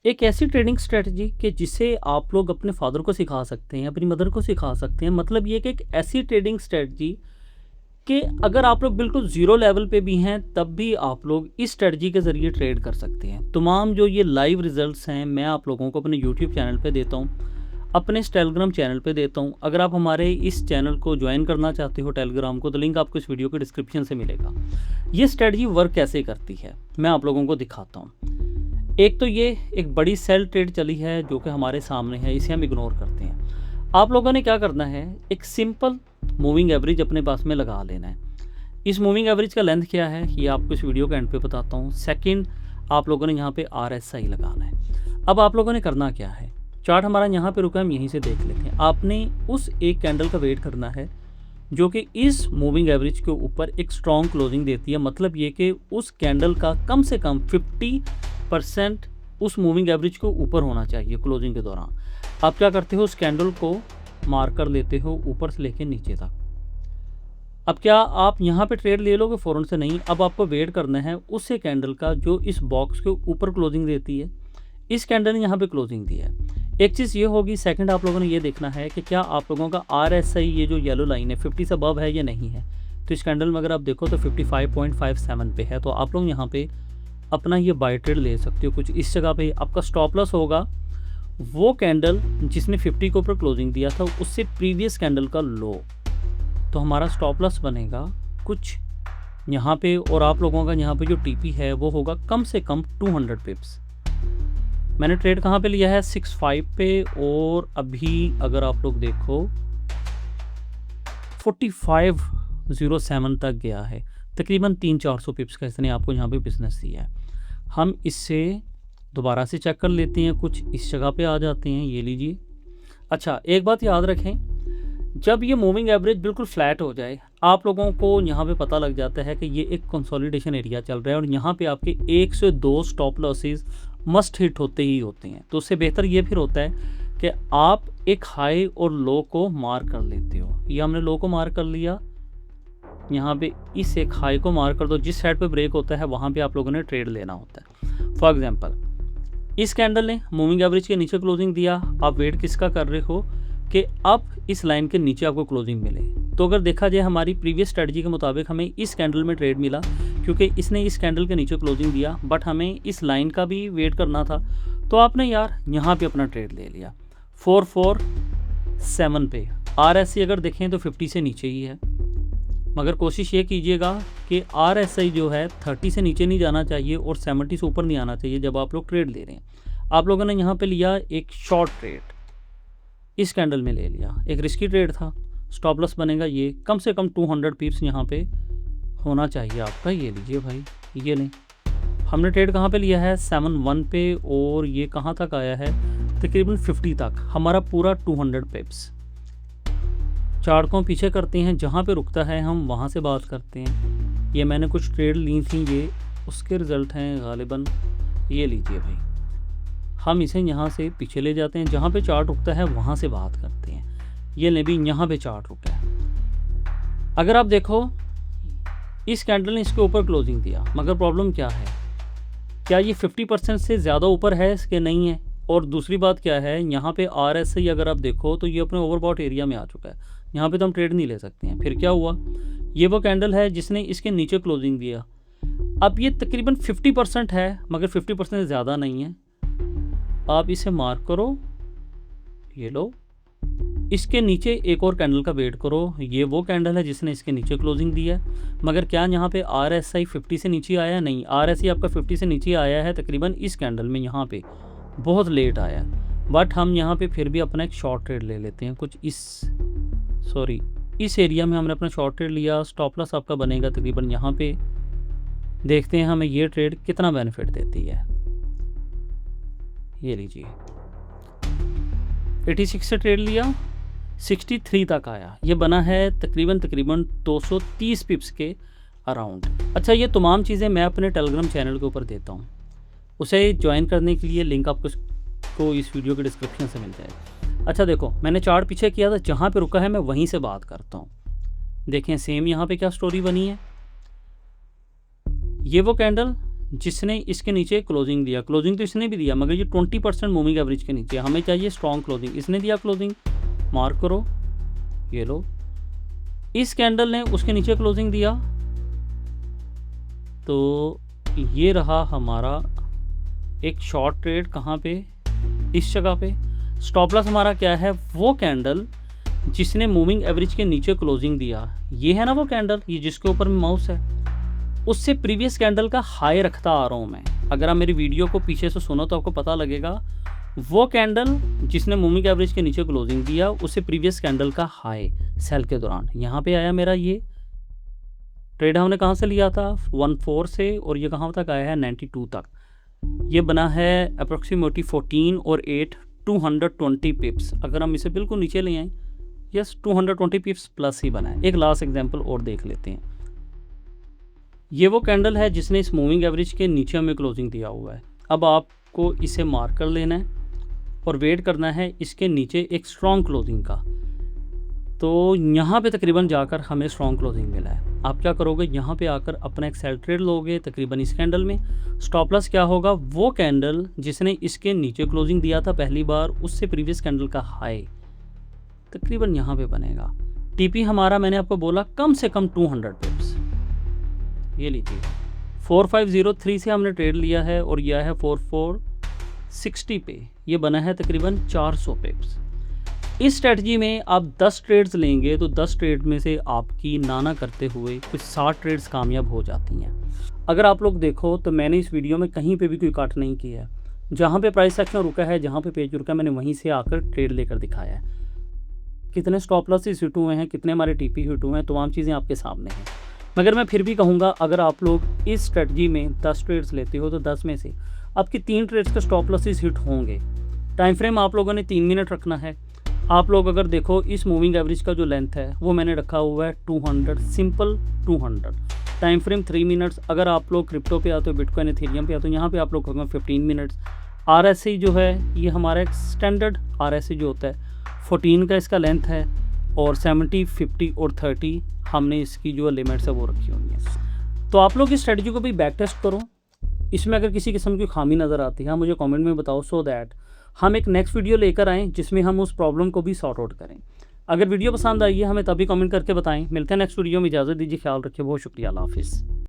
एक ऐसी trading strategy कि जिसे आप लोग अपने फादर को सिखा सकते हैं, अपनी मदर को सिखा सकते हैं। मतलब ये कि एक ऐसी ट्रेडिंग स्ट्रेटजी कि अगर आप लोग बिल्कुल ज़ीरो लेवल पे भी हैं, तब भी आप लोग इस स्ट्रेटजी के ज़रिए ट्रेड कर सकते हैं। तमाम जो ये लाइव रिजल्ट्स हैं, मैं आप लोगों को अपने यूट्यूब चैनल पे देता हूँ, अपने इस टेलीग्राम चैनल पे देता हूँ। अगर आप हमारे इस चैनल को ज्वाइन करना चाहते हो टेलीग्राम को, तो लिंक आपको इस वीडियो के डिस्क्रिप्शन से मिलेगा। ये स्ट्रेटजी वर्क कैसे करती है, मैं आप लोगों को दिखाता हूँ। एक तो ये एक बड़ी सेल ट्रेड चली है जो कि हमारे सामने है, इसे हम इग्नोर करते हैं। आप लोगों ने क्या करना है, एक सिंपल मूविंग एवरेज अपने पास में लगा लेना है। इस मूविंग एवरेज का लेंथ क्या है ये आपको इस वीडियो के एंड पे बताता हूँ। सेकंड, आप लोगों ने यहाँ पे RSI लगाना है। अब आप लोगों ने करना क्या है, चार्ट हमारा यहाँ पे रुका है, हम यहीं से देख लेते हैं। आपने उस एक कैंडल का वेट करना है जो कि इस मूविंग एवरेज के ऊपर एक स्ट्रॉन्ग क्लोजिंग देती है। मतलब ये कि उस कैंडल का कम से कम 50% उस मूविंग एवरेज को ऊपर होना चाहिए क्लोजिंग के दौरान। आप क्या करते हो, उस कैंडल को मार्क कर लेते हो ऊपर से लेके नीचे तक। अब क्या आप यहाँ पे ट्रेड ले लोगे फ़ौरन से? नहीं, अब आपको वेट करना है उस कैंडल का जो इस बॉक्स के ऊपर क्लोजिंग देती है। इस कैंडल ने यहाँ पे क्लोजिंग दी है। एक चीज़ ये होगी। सेकंड, आप लोगों ने ये देखना है कि क्या आप लोगों का RSI ये जो येलो लाइन है 50 से अबव है या नहीं है। तो इस कैंडल में अगर आप देखो तो 55.57 पे है, तो आप लोग यहाँ पे अपना ये बाय ट्रेड ले सकते हो। कुछ इस जगह पे आपका स्टॉप लॉस होगा वो कैंडल जिसने 50 के ऊपर क्लोजिंग दिया था, उससे प्रीवियस कैंडल का लो। तो हमारा स्टॉप लॉस बनेगा कुछ यहाँ पे, और आप लोगों का यहाँ पे जो TP है वो होगा कम से कम 200 पिप्स। मैंने ट्रेड कहाँ पे लिया है, 65 पे, और अभी अगर आप लोग देखो 4507 तक गया है। तकरीबन 300-400 पिप्स का इसने आपको यहाँ पे बिजनेस दिया है। हम इससे दोबारा से चेक कर लेते हैं, कुछ इस जगह पे आ जाते हैं। ये लीजिए। अच्छा, एक बात याद रखें, जब ये मूविंग एवरेज बिल्कुल फ्लैट हो जाए, आप लोगों को यहाँ पे पता लग जाता है कि ये एक कंसोलिडेशन एरिया चल रहा है और यहाँ पे आपके 1 से 2 स्टॉप लॉसेस मस्ट हिट होते ही होते हैं। तो उससे बेहतर ये फिर होता है कि आप एक हाई और लो को मार्क कर लेते हो। ये हमने लो को मार्क कर लिया, यहाँ पे इस एक हाई को मार्क कर दो। जिस साइड पे ब्रेक होता है वहाँ पे आप लोगों ने ट्रेड लेना होता है। फॉर एग्जांपल, इस कैंडल ने मूविंग एवरेज के नीचे क्लोजिंग दिया। आप वेट किसका कर रहे हो कि अब इस लाइन के नीचे आपको क्लोजिंग मिले। तो अगर देखा जाए हमारी प्रीवियस स्ट्रेटजी के मुताबिक हमें इस कैंडल में ट्रेड मिला, क्योंकि इसने इस कैंडल के नीचे क्लोजिंग दिया, बट हमें इस लाइन का भी वेट करना था। तो आपने यार यहाँ पे अपना ट्रेड ले लिया 447 पे। RSI अगर देखें तो 50 से नीचे ही है, मगर कोशिश ये कीजिएगा कि RSI जो है 30 से नीचे नहीं जाना चाहिए और 70 से ऊपर नहीं आना चाहिए जब आप लोग ट्रेड ले रहे हैं। आप लोगों ने यहाँ पे लिया एक शॉर्ट ट्रेड, इस कैंडल में ले लिया, एक रिस्की ट्रेड था। स्टॉप लॉस बनेगा ये कम से कम 200 पिप्स यहाँ पे होना चाहिए आपका। ये लीजिए भाई, ये नहीं, हमने ट्रेड कहाँ पे लिया है, 71 पे, और ये कहाँ तक आया है, तकरीबन 50 तक। हमारा पूरा 200 पिप्स। चार्ट को पीछे करते हैं, जहाँ पे रुकता है हम वहाँ से बात करते हैं। ये मैंने कुछ ट्रेड ली थी, ये उसके रिज़ल्ट हैं गालिबन। ये लीजिए भाई, हम इसे यहाँ से पीछे ले जाते हैं, जहाँ पे चार्ट रुकता है वहाँ से बात करते हैं। ये ले भी यहाँ पे चार्ट रुका है। अगर आप देखो, इस कैंडल ने इसके ऊपर क्लोजिंग दिया, मगर प्रॉब्लम क्या है, क्या ये 50% से ज़्यादा ऊपर है इसके? नहीं है। और दूसरी बात क्या है, यहाँ पे RSI अगर आप देखो तो ये अपने ओवरबॉट एरिया में आ चुका है। यहाँ पे तो हम ट्रेड नहीं ले सकते हैं। फिर क्या हुआ, ये वो कैंडल है जिसने इसके नीचे क्लोजिंग दिया। अब ये तकरीबन 50% है, मगर 50% से ज़्यादा नहीं है। आप इसे मार्क करो, ये लो, इसके नीचे एक और कैंडल का वेट करो। ये वो कैंडल है जिसने इसके नीचे क्लोजिंग दी है, मगर क्या यहाँ पे RSI 50 से नीचे आया? नहीं, RSI आपका 50 से नीचे आया है तकरीबन इस कैंडल में, यहाँ पे बहुत लेट आया। बट हम यहाँ पे फिर भी अपना एक शॉर्ट ट्रेड ले लेते हैं, कुछ इस एरिया में हमने अपना शॉर्ट ट्रेड लिया। स्टॉप लॉस आपका बनेगा तकरीबन यहाँ पे। देखते हैं हमें ये ट्रेड कितना बेनिफिट देती है। ये लीजिए, 86 से ट्रेड लिया, 63 तक आया। ये बना है तकरीबन 230 पिप्स के अराउंड। अच्छा, ये तमाम चीज़ें मैं अपने टेलीग्राम चैनल के ऊपर देता हूँ। उसे ज्वाइन करने के लिए लिंक आपको इस वीडियो के डिस्क्रिप्शन से मिल जाएगा। अच्छा देखो, मैंने चार्ट पीछे किया था, जहाँ पे रुका है मैं वहीं से बात करता हूँ। देखें सेम यहाँ पे क्या स्टोरी बनी है। ये वो कैंडल जिसने इसके नीचे क्लोजिंग दिया, क्लोजिंग तो इसने भी दिया मगर ये 20% मूविंग एवरेज के नीचे, हमें चाहिए स्ट्रॉन्ग क्लोजिंग, इसने दिया क्लोजिंग, मार्क करो, ये लो। इस कैंडल ने उसके नीचे क्लोजिंग दिया, तो ये रहा हमारा एक शॉर्ट ट्रेड। कहाँ पे? इस जगह पे। स्टॉप लॉस हमारा क्या है? वो कैंडल जिसने मूविंग एवरेज के नीचे क्लोजिंग दिया, ये है ना वो कैंडल, ये जिसके ऊपर माउस है, उससे प्रीवियस कैंडल का हाई रखता आ रहा हूँ मैं। अगर आप मेरी वीडियो को पीछे से सुनो तो आपको पता लगेगा, वो कैंडल जिसने मूविंग एवरेज के नीचे क्लोजिंग दिया, उससे प्रीवियस कैंडल का हाई सेल के दौरान यहाँ पे आया मेरा। ये ट्रेड हमने कहाँ से लिया था? 14 से, और ये कहाँ तक आया है? 92 तक। ये बना है अप्रोक्सीमेटली 14 और 8 220 पिप्स। अगर हम इसे बिल्कुल नीचे ले आएँ, यस 220 पिप्स प्लस ही बना है। एक लास्ट एग्जांपल और देख लेते हैं। ये वो कैंडल है जिसने इस मूविंग एवरेज के नीचे हमें क्लोजिंग दिया हुआ है। अब आपको इसे मार्क कर लेना है और वेट करना है इसके नीचे एक स्ट्रॉन्ग क्लोजिंग का। तो यहाँ पे तकरीबन जाकर हमें स्ट्रॉन्ग क्लोजिंग मिला है। आप क्या करोगे? यहाँ पे आकर अपना एक सेल ट्रेड लोगे तकरीबन इस कैंडल में। स्टॉप लॉस क्या होगा? वो कैंडल जिसने इसके नीचे क्लोजिंग दिया था पहली बार, उससे प्रीवियस कैंडल का हाई तकरीबन यहाँ पे बनेगा। टीपी हमारा मैंने आपको बोला कम से कम 200 पिप्स। ये लीजिए 4503 से हमने ट्रेड लिया है और यह है 4460 पे, ये बना है तकरीबन 400 पिप्स। इस स्ट्रेटजी में आप 10 ट्रेड्स लेंगे तो 10 ट्रेड में से आपकी नाना करते हुए कुछ 60 ट्रेड्स कामयाब हो जाती हैं। अगर आप लोग देखो तो मैंने इस वीडियो में कहीं पे भी कोई कट नहीं किया है। जहाँ पे प्राइस एक्शन रुका है, जहाँ पे पेज रुका है, मैंने वहीं से आकर ट्रेड लेकर दिखाया है। कितने स्टॉप लॉसेस हिट हुए हैं, कितने हमारे टीपी हिट हुए हैं, तमाम चीज़ें आपके सामने हैं। मगर मैं फिर भी कहूँगा, अगर आप लोग इस स्ट्रेटजी में 10 ट्रेड्स लेते हो तो 10 में से आपकी 3 ट्रेड्स के स्टॉप लॉसेस हिट होंगे। टाइम फ्रेम आप लोगों ने 3 मिनट रखना है। आप लोग अगर देखो इस मूविंग एवरेज का जो लेंथ है वो मैंने रखा हुआ है 200, सिंपल 200। Time frame 3 minutes. अगर आप लोग क्रिप्टो पे आते हो, बिटकॉइन एथेरियम पे आते हो, यहाँ पे आप लोग होगा 15 मिनट्स। RSI जो है ये हमारा एक स्टैंडर्ड RSI जो होता है 14 का इसका लेंथ है, और 70, 50 और 30 हमने इसकी जो लिमिट्स है वो रखी हुई है। तो आप लोग इस स्ट्रेटजी को भी बैक टेस्ट करो। इसमें अगर किसी किस्म की खामी नज़र आती है मुझे कमेंट में बताओ, सो दैट हम एक नेक्स्ट वीडियो लेकर आएँ जिसमें हम उस प्रॉब्लम को भी सॉर्ट आउट करें। अगर वीडियो पसंद आई है हमें तभी कमेंट करके बताएं। मिलते हैं नेक्स्ट वीडियो में, इजाज़त दीजिए, ख्याल रखिए, बहुत शुक्रिया, अल्लाह हाफिज़।